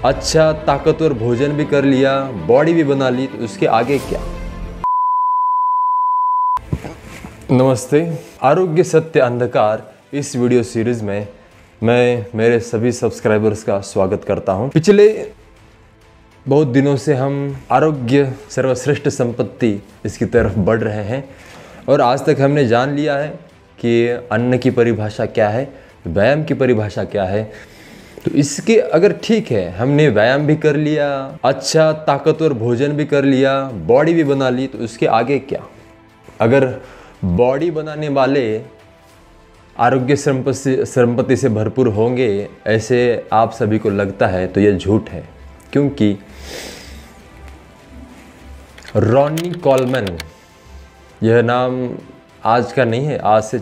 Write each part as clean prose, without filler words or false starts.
अच्छा ताकतवर भोजन भी कर लिया, बॉडी भी बना ली, तो उसके आगे क्या? नमस्ते, आरोग्य सत्य अंधकार इस वीडियो सीरीज में मैं मेरे सभी सब्सक्राइबर्स का स्वागत करता हूं। पिछले बहुत दिनों से हम आरोग्य सर्वश्रेष्ठ संपत्ति इसकी तरफ बढ़ रहे हैं और आज तक हमने जान लिया है कि अन्न की परिभाषा क्या है, व्यायाम की परिभाषा क्या है। तो इसके अगर ठीक है, हमने व्यायाम भी कर लिया, अच्छा ताकतवर भोजन भी कर लिया, बॉडी भी बना ली, तो उसके आगे क्या? अगर बॉडी बनाने वाले आरोग्य संपत्ति से भरपूर होंगे ऐसे आप सभी को लगता है तो यह झूठ है। क्योंकि रॉनी कोलमैन, यह नाम आज का नहीं है, आज से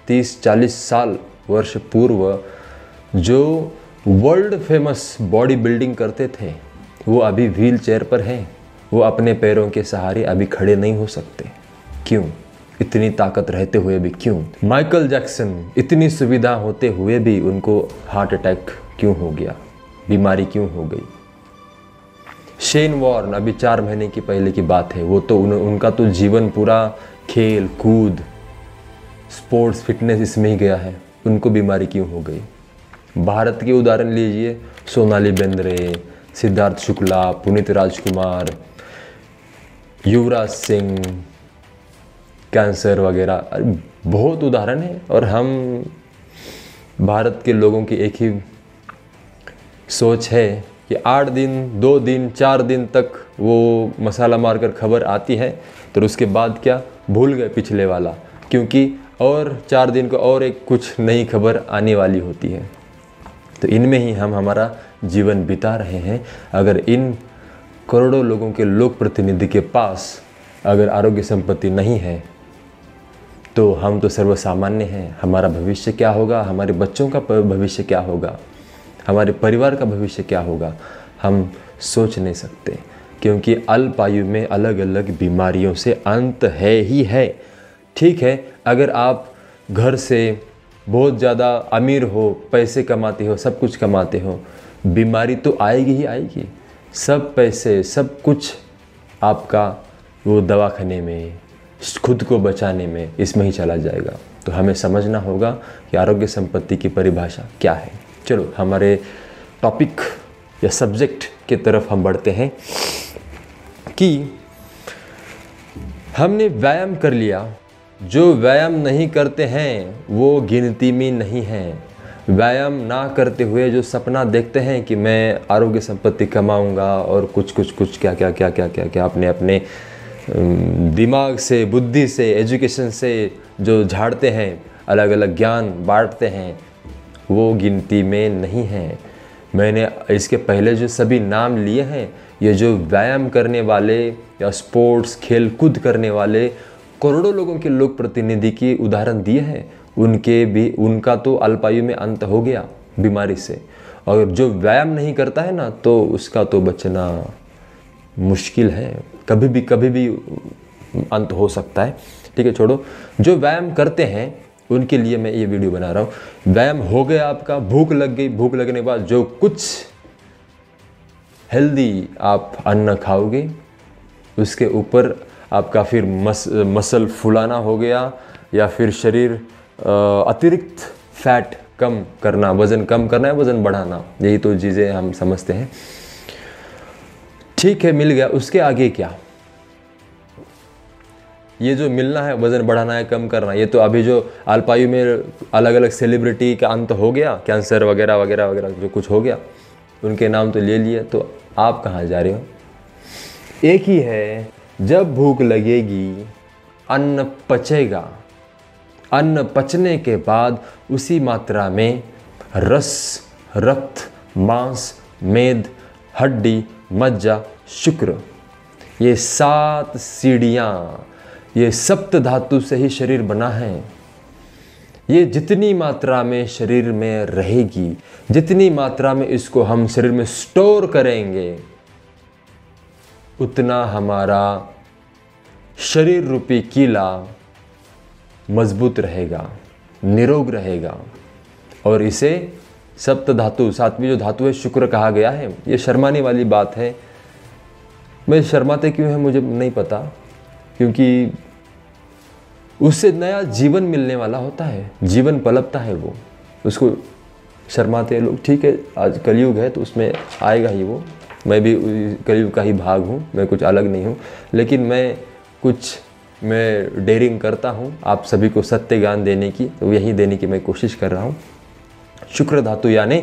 30-40 साल वर्ष पूर्व जो वर्ल्ड फेमस बॉडी बिल्डिंग करते थे वो अभी व्हील चेयर पर हैं। वो अपने पैरों के सहारे अभी खड़े नहीं हो सकते। क्यों? इतनी ताकत रहते हुए भी क्यों? माइकल जैक्सन, इतनी सुविधा होते हुए भी उनको हार्ट अटैक क्यों हो गया? बीमारी क्यों हो गई? शेन वॉर्न, अभी 4 महीने की पहले की बात है, वो तो उनका तो जीवन पूरा खेल कूद स्पोर्ट्स फिटनेस इसमें ही गया है, उनको बीमारी क्यों हो गई? भारत के उदाहरण लीजिए, सोनाली बेंद्रे, सिद्धार्थ शुक्ला, पुनीत राजकुमार, युवराज सिंह, कैंसर वगैरह, बहुत उदाहरण है। और हम भारत के लोगों की एक ही सोच है कि 8 दिन 2 दिन 4 दिन तक वो मसाला मारकर खबर आती है तो उसके बाद क्या, भूल गए पिछले वाला, क्योंकि और 4 दिन को और एक कुछ नई खबर आने वाली होती है। तो इनमें ही हम हमारा जीवन बिता रहे हैं। अगर इन करोड़ों लोगों के लोक प्रतिनिधि के पास अगर आरोग्य संपत्ति नहीं है तो हम तो सर्वसामान्य हैं। हमारा भविष्य क्या होगा, हमारे बच्चों का भविष्य क्या होगा, हमारे परिवार का भविष्य क्या होगा, हम सोच नहीं सकते। क्योंकि अल्प आयु में अलग अलग बीमारियों से अंत है ही है। ठीक है, अगर आप घर से बहुत ज़्यादा अमीर हो, पैसे कमाते हो, सब कुछ कमाते हो, बीमारी तो आएगी ही आएगी। सब पैसे सब कुछ आपका वो दवाखाने में, खुद को बचाने में, इसमें ही चला जाएगा। तो हमें समझना होगा कि आरोग्य संपत्ति की परिभाषा क्या है। चलो हमारे टॉपिक या सब्जेक्ट की तरफ हम बढ़ते हैं कि हमने व्यायाम कर लिया, जो व्यायाम नहीं करते हैं वो गिनती में नहीं हैं। व्यायाम ना करते हुए जो सपना देखते हैं कि मैं आरोग्य संपत्ति कमाऊंगा और कुछ क्या अपने दिमाग से, बुद्धि से, एजुकेशन से जो झाड़ते हैं, अलग अलग ज्ञान बांटते हैं, वो गिनती में नहीं हैं। मैंने इसके पहले जो सभी नाम लिए हैं, ये जो व्यायाम करने वाले या स्पोर्ट्स खेल कूद करने वाले करोड़ों लोगों के लोक प्रतिनिधि की उदाहरण दिए हैं, उनका तो अल्पायु में अंत हो गया बीमारी से। और जो व्यायाम नहीं करता है ना, तो उसका तो बचना मुश्किल है, कभी भी अंत हो सकता है। ठीक है, छोड़ो। जो व्यायाम करते हैं उनके लिए मैं ये वीडियो बना रहा हूँ। व्यायाम हो गया आपका, भूख लग गई, भूख लगने के बाद जो कुछ हेल्दी आप अन्न खाओगे उसके ऊपर आपका फिर मसल फुलाना हो गया, या फिर शरीर अतिरिक्त फैट कम करना, वज़न कम करना है, वज़न बढ़ाना, यही तो चीज़ें हम समझते हैं। ठीक है, मिल गया, उसके आगे क्या? ये जो मिलना है, वज़न बढ़ाना है, कम करना, ये तो अभी जो अल्पायु में अलग अलग सेलिब्रिटी का अंत हो गया, कैंसर वगैरह वगैरह वगैरह जो कुछ हो गया, उनके नाम तो ले लिए। तो आप कहाँ जा रहे हो? एक ही है, जब भूख लगेगी अन्न पचेगा, अन्न पचने के बाद उसी मात्रा में रस, रक्त, मांस, मेद, हड्डी, मज्जा, शुक्र, ये 7 सीढ़ियाँ, ये सप्त धातु से ही शरीर बना है। ये जितनी मात्रा में शरीर में रहेगी, जितनी मात्रा में इसको हम शरीर में स्टोर करेंगे, उतना हमारा शरीर रूपी किला मजबूत रहेगा, निरोग रहेगा और इसे सप्त धातु, सातवीं जो धातु है शुक्र कहा गया है। ये शर्माने वाली बात है। मैं शर्माते क्यों है मुझे नहीं पता, क्योंकि उससे नया जीवन मिलने वाला होता है, जीवन पलपता है वो, उसको शर्माते हैं लोग। ठीक है, आज कलयुग है तो उसमें आएगा ही वो। मैं भी कलयुग का ही भाग हूँ, मैं कुछ अलग नहीं हूँ, लेकिन मैं डेयरिंग करता हूँ आप सभी को सत्य ज्ञान देने की, तो यही देने की मैं कोशिश कर रहा हूँ। शुक्र धातु यानी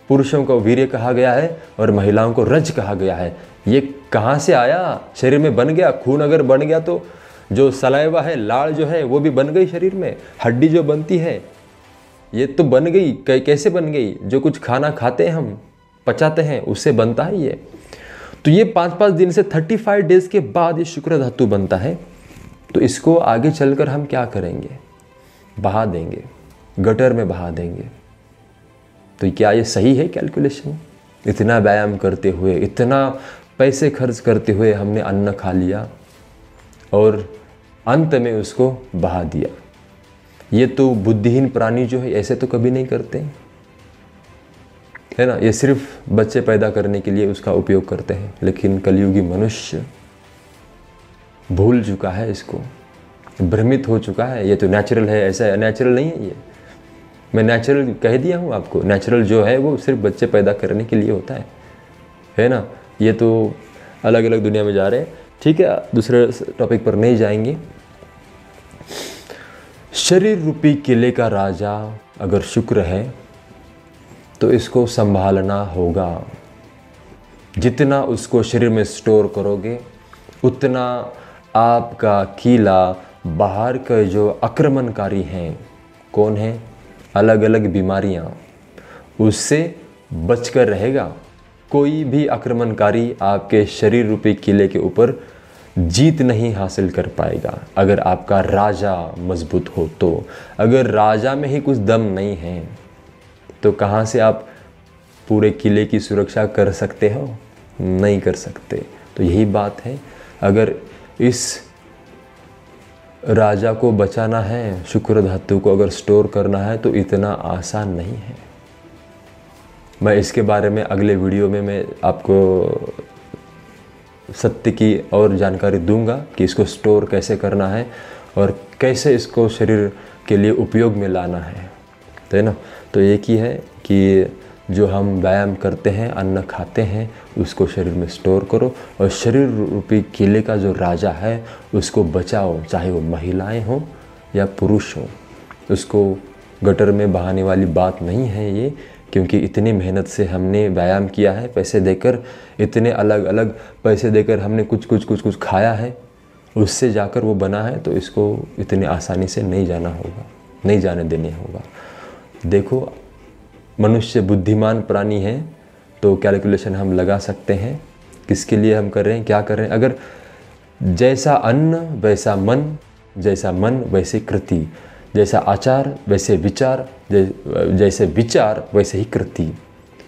पुरुषों को वीर्य कहा गया है और महिलाओं को रज कहा गया है। ये कहाँ से आया? शरीर में बन गया। खून अगर बन गया तो जो सलाइवा है, लाड़ जो है वो भी बन गई शरीर में। हड्डी जो बनती है ये तो बन गई। कैसे बन गई? जो कुछ खाना खाते हैं हम, पचाते हैं, उससे बनता है ये। तो ये 5-5 दिन से 35 डेज के बाद ये शुक्र धातु बनता है। तो इसको आगे चलकर हम क्या करेंगे? बहा देंगे, गटर में बहा देंगे। तो क्या ये सही है कैलकुलेशन? इतना व्यायाम करते हुए, इतना पैसे खर्च करते हुए हमने अन्न खा लिया और अंत में उसको बहा दिया। ये तो बुद्धिहीन प्राणी जो है ऐसे तो कभी नहीं करते, है ना। ये सिर्फ बच्चे पैदा करने के लिए उसका उपयोग करते हैं। लेकिन कलयुगी मनुष्य भूल चुका है इसको, भ्रमित हो चुका है। ये तो नेचुरल है, ऐसा नेचुरल नहीं है। ये मैं नेचुरल कह दिया हूँ आपको। नेचुरल जो है वो सिर्फ बच्चे पैदा करने के लिए होता है ना। ये तो अलग अलग दुनिया में जा रहे हैं। ठीक है, दूसरे टॉपिक पर नहीं जाएंगे। शरीर रूपी किले का राजा अगर शुक्र है तो इसको संभालना होगा। जितना उसको शरीर में स्टोर करोगे उतना आपका किला बाहर के जो आक्रमणकारी हैं, कौन है, अलग अलग बीमारियां, उससे बचकर रहेगा। कोई भी आक्रमणकारी आपके शरीर रूपी किले के ऊपर जीत नहीं हासिल कर पाएगा अगर आपका राजा मजबूत हो तो। अगर राजा में ही कुछ दम नहीं है तो कहाँ से आप पूरे किले की सुरक्षा कर सकते हो? नहीं कर सकते। तो यही बात है, अगर इस राजा को बचाना है, शुक्र धातु को अगर स्टोर करना है तो इतना आसान नहीं है। मैं इसके बारे में अगले वीडियो में मैं आपको सत्य की और जानकारी दूंगा कि इसको स्टोर कैसे करना है और कैसे इसको शरीर के लिए उपयोग में लाना है, तो है ना। तो एक ही है कि जो हम व्यायाम करते हैं, अन्न खाते हैं, उसको शरीर में स्टोर करो और शरीर रूपी किले का जो राजा है उसको बचाओ, चाहे वो महिलाएं हों या पुरुष हों। उसको गटर में बहाने वाली बात नहीं है ये, क्योंकि इतनी मेहनत से हमने व्यायाम किया है, पैसे देकर, इतने अलग अलग पैसे देकर हमने कुछ खाया है, उससे जाकर वो बना है। तो इसको इतनी आसानी से नहीं जाना होगा, नहीं जाने देने होगा। देखो, मनुष्य बुद्धिमान प्राणी है तो कैलकुलेशन हम लगा सकते हैं किसके लिए हम कर रहे हैं, क्या कर रहे हैं। अगर जैसा अन्न वैसा मन, जैसा मन वैसे कृति, जैसा आचार वैसे विचार, जैसे विचार वैसे ही कृति।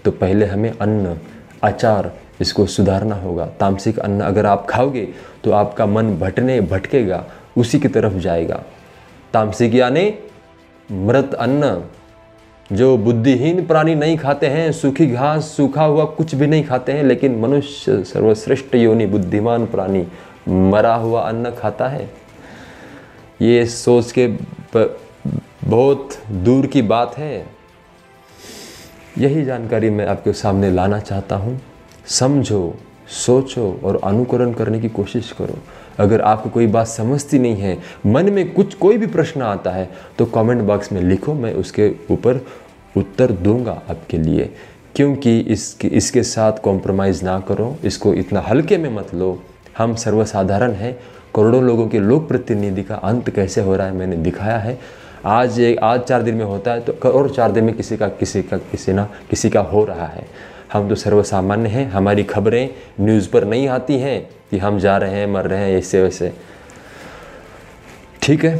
तो पहले हमें अन्न, आचार, इसको सुधारना होगा। तामसिक अन्न अगर आप खाओगे तो आपका मन भटकेगा, उसी की तरफ जाएगा। तामसिक यानी मृत अन्न, जो बुद्धिहीन प्राणी नहीं खाते हैं, सूखी घास, सूखा हुआ कुछ भी नहीं खाते हैं, लेकिन मनुष्य सर्वश्रेष्ठ योनि बुद्धिमान प्राणी मरा हुआ अन्न खाता है। ये सोच के बहुत दूर की बात है। यही जानकारी मैं आपके सामने लाना चाहता हूँ। समझो, सोचो और अनुकरण करने की कोशिश करो। अगर आपको कोई बात समझती नहीं है, मन में कोई भी प्रश्न आता है तो कमेंट बॉक्स में लिखो, मैं उसके ऊपर उत्तर दूंगा आपके लिए। क्योंकि इसके साथ कॉम्प्रोमाइज़ ना करो, इसको इतना हल्के में मत लो। हम सर्वसाधारण हैं, करोड़ों लोगों के लोक प्रतिनिधि का अंत कैसे हो रहा है मैंने दिखाया है। आज 4 दिन में होता है तो और 4 दिन में किसी का हो रहा है। हम तो सर्वसामान्य हैं, हमारी खबरें न्यूज़ पर नहीं आती हैं कि हम जा रहे हैं, मर रहे हैं, ऐसे वैसे। ठीक है,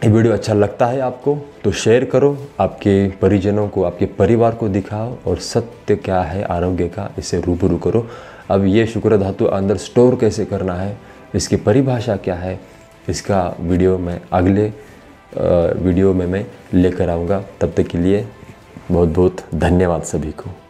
ये वीडियो अच्छा लगता है आपको तो शेयर करो, आपके परिजनों को, आपके परिवार को दिखाओ और सत्य क्या है आरोग्य का, इसे रूबरू करो। अब ये शुक्र धातु अंदर स्टोर कैसे करना है, इसकी परिभाषा क्या है, इसका वीडियो मैं अगले वीडियो में मैं लेकर आऊँगा। तब तक के लिए बहुत बहुत धन्यवाद सभी को।